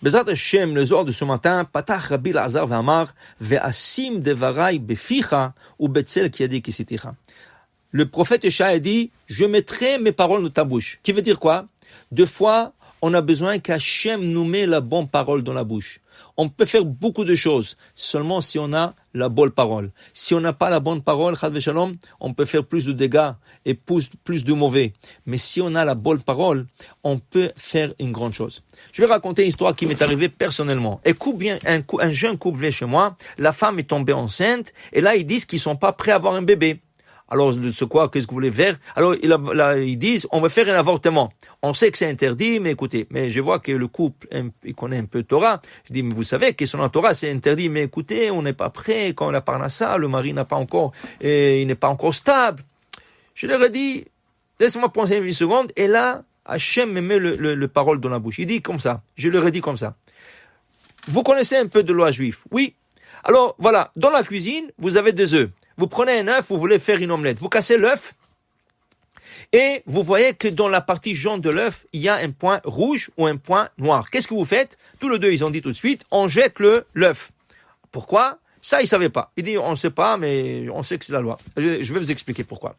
Bezrat Hashem, le Zohar de ce matin, Patach Rabbi Lazar V'amar, Ve'asim devarai beficha ou betzel kiadi kisiticha. Le prophète Yeshaïa a dit, je mettrai mes paroles dans ta bouche. Qui veut dire quoi? Deux fois, on a besoin qu'Hachem nous met la bonne parole dans la bouche. On peut faire beaucoup de choses, seulement si on a la bonne parole. Si on n'a pas la bonne parole, Chad Veshalom, on peut faire plus de dégâts et plus de mauvais. Mais si on a la bonne parole, on peut faire une grande chose. Je vais raconter une histoire qui m'est arrivée personnellement. Écoute bien, un jeune couple vient chez moi, la femme est tombée enceinte, et là ils disent qu'ils sont pas prêts à avoir un bébé. Alors, c'est quoi? Qu'est-ce que vous voulez faire? Alors, ils disent, on va faire un avortement. On sait que c'est interdit, mais écoutez, mais je vois que le couple, il connaît un peu Torah. Je dis, mais vous savez que sur la Torah, c'est interdit, mais écoutez, on n'est pas prêt. Quand on a parnassa, le mari n'a pas encore, il n'est pas encore stable. Je leur ai dit, laisse-moi penser une seconde, et là, Hachem me met le parole dans la bouche. Il dit comme ça. Je leur ai dit comme ça. Vous connaissez un peu de loi juive? Oui. Alors, voilà. Dans la cuisine, vous avez des œufs. Vous prenez un œuf, vous voulez faire une omelette. Vous cassez l'œuf et vous voyez que dans la partie jaune de l'œuf, il y a un point rouge ou un point noir. Qu'est-ce que vous faites? Tous les deux, ils ont dit tout de suite, on jette l'œuf. Pourquoi? Ça, ils ne savaient pas. Ils disent, on ne sait pas, mais on sait que c'est la loi. Je vais vous expliquer pourquoi.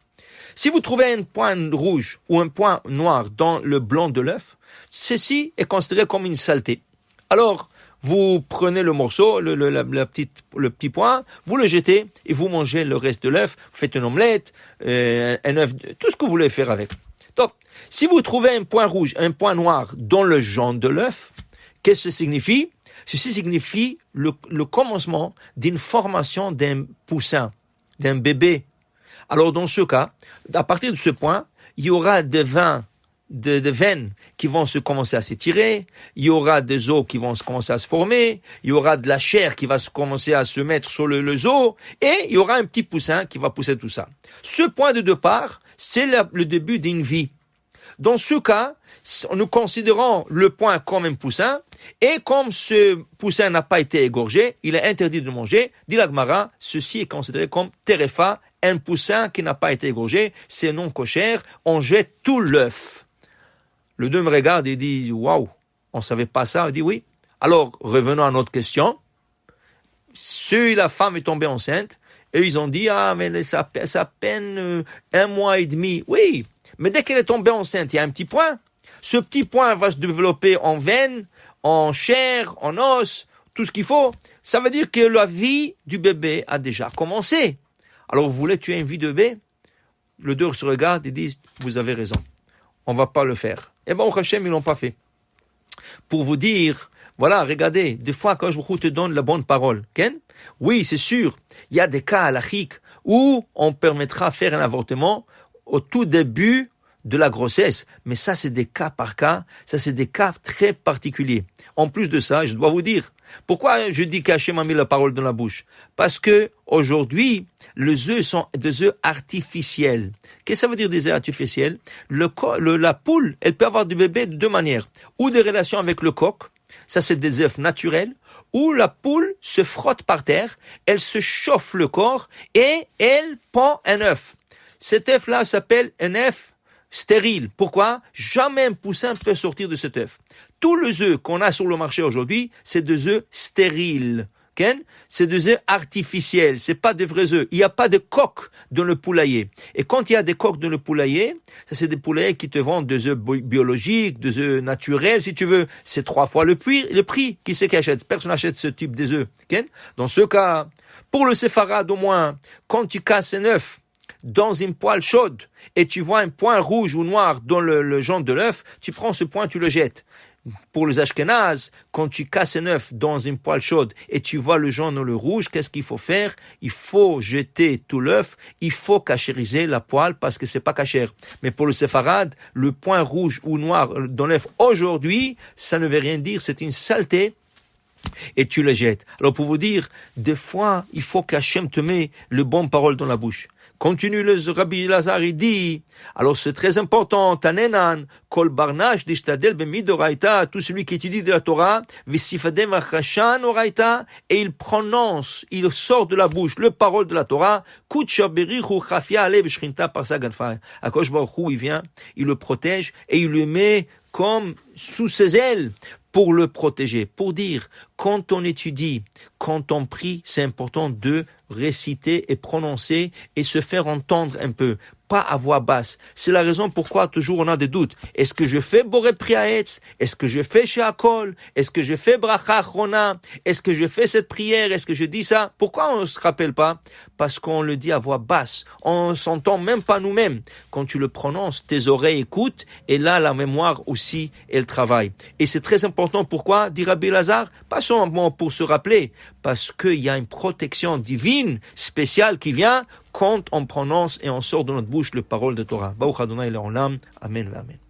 Si vous trouvez un point rouge ou un point noir dans le blanc de l'œuf, ceci est considéré comme une saleté. Alors, vous prenez le morceau, le petit point, vous le jetez et vous mangez le reste de l'œuf. Vous faites une omelette, un œuf, tout ce que vous voulez faire avec. Donc, si vous trouvez un point rouge, un point noir dans le jaune de l'œuf, qu'est-ce que ça signifie? Ceci signifie le commencement d'une formation d'un poussin, d'un bébé. Alors, dans ce cas, à partir de ce point, il y aura des veines qui vont commencer à s'étirer, il y aura des os qui vont commencer à se former, il y aura de la chair qui va commencer à se mettre sur les os, et il y aura un petit poussin qui va pousser tout ça. Ce point de départ, c'est le début d'une vie. Dans ce cas, nous considérons le point comme un poussin, et comme ce poussin n'a pas été égorgé, il est interdit de manger. Dit la Gemara, ceci est considéré comme terefa, un poussin qui n'a pas été égorgé, c'est non cochère, on jette tout l'œuf. Le deux me regarde et dit, waouh, on savait pas ça. Il dit oui. Alors, revenons à notre question. Si la femme est tombée enceinte, et ils ont dit, mais ça peine 1 mois et demi. Oui, mais dès qu'elle est tombée enceinte, il y a un petit point. Ce petit point va se développer en veine, en chair, en os, tout ce qu'il faut. Ça veut dire que la vie du bébé a déjà commencé. Alors, vous voulez tuer une vie de bébé? Le deux se regarde et disent, vous avez raison. On va pas le faire. Et au Hachem, ils l'ont pas fait. Pour vous dire, voilà, regardez, des fois, quand je te donne la bonne parole, Ken, oui, c'est sûr, il y a des cas halachiques où on permettra de faire un avortement au tout début de la grossesse. Mais ça, c'est des cas par cas, ça, c'est des cas très particuliers. En plus de ça, je dois vous dire, pourquoi je dis qu'Hachem a mis la parole dans la bouche? Parce que aujourd'hui, les œufs sont des œufs artificiels. Qu'est-ce que ça veut dire des œufs artificiels? La poule, elle peut avoir du bébé de deux manières. Ou des relations avec le coq, ça c'est des œufs naturels, ou la poule se frotte par terre, elle se chauffe le corps et elle pond un œuf. Cet œuf-là s'appelle un œuf stérile. Pourquoi? Jamais un poussin peut sortir de cet œuf. Tous les œufs qu'on a sur le marché aujourd'hui, c'est des œufs stériles. C'est des œufs artificiels, c'est pas des vrais œufs. Il n'y a pas de coq dans le poulailler. Et quand il y a des coqs dans le poulailler, ça c'est des poulaillers qui te vendent des œufs biologiques, des œufs naturels, si tu veux. C'est 3 fois le prix. Qui c'est qui achète? Personne n'achète ce type des œufs. Dans ce cas, pour le séfarade au moins, quand tu casses un œuf dans une poêle chaude et tu vois un point rouge ou noir dans le jaune de l'œuf, tu prends ce point, tu le jettes. Pour les Ashkénazes, quand tu casses un œuf dans une poêle chaude et tu vois le jaune ou le rouge, qu'est-ce qu'il faut faire? Il faut jeter tout l'œuf, il faut cachériser la poêle parce que c'est pas cachère. Mais pour le séfarade, le point rouge ou noir dans l'œuf aujourd'hui, ça ne veut rien dire, c'est une saleté. Et tu le jettes. Alors pour vous dire, des fois, il faut qu'Hachem te met le bon parole dans la bouche. Continue le Rabbi Lazar, il dit, alors c'est très important, Tanenan, Kol Barnash, Dishtadel, Bemidoraita, tout celui qui étudie de la Torah, Visifadem Achashan Oraita, et il prononce, il sort de la bouche le parole de la Torah, Kutsha Berichu Chafia Alev Shrinta par Saganfa. Akosh Baruch Hu, il vient, il le protège, et il le met comme sous ses ailes, pour le protéger, pour dire, quand on étudie, quand on prie, c'est important de réciter et prononcer et se faire entendre un peu, pas à voix basse. C'est la raison pourquoi toujours on a des doutes. Est-ce que je fais Boré Priaetz? Est-ce que je fais Sheakol? Est-ce que je fais Bracha Achrona? Est-ce que je fais cette prière? Est-ce que je dis ça? Pourquoi on ne se rappelle pas? Parce qu'on le dit à voix basse. On s'entend même pas nous-mêmes. Quand tu le prononces, tes oreilles écoutent et là, la mémoire aussi, elle travaille. Et c'est très important. Pourquoi? Dit Rabbi Lazare, pas seulement pour se rappeler, parce qu'il y a une protection divine spéciale qui vient quand on prononce et on sort de notre bouche les paroles de Torah. Baruch Adonai Le'olam. Amen. Amen.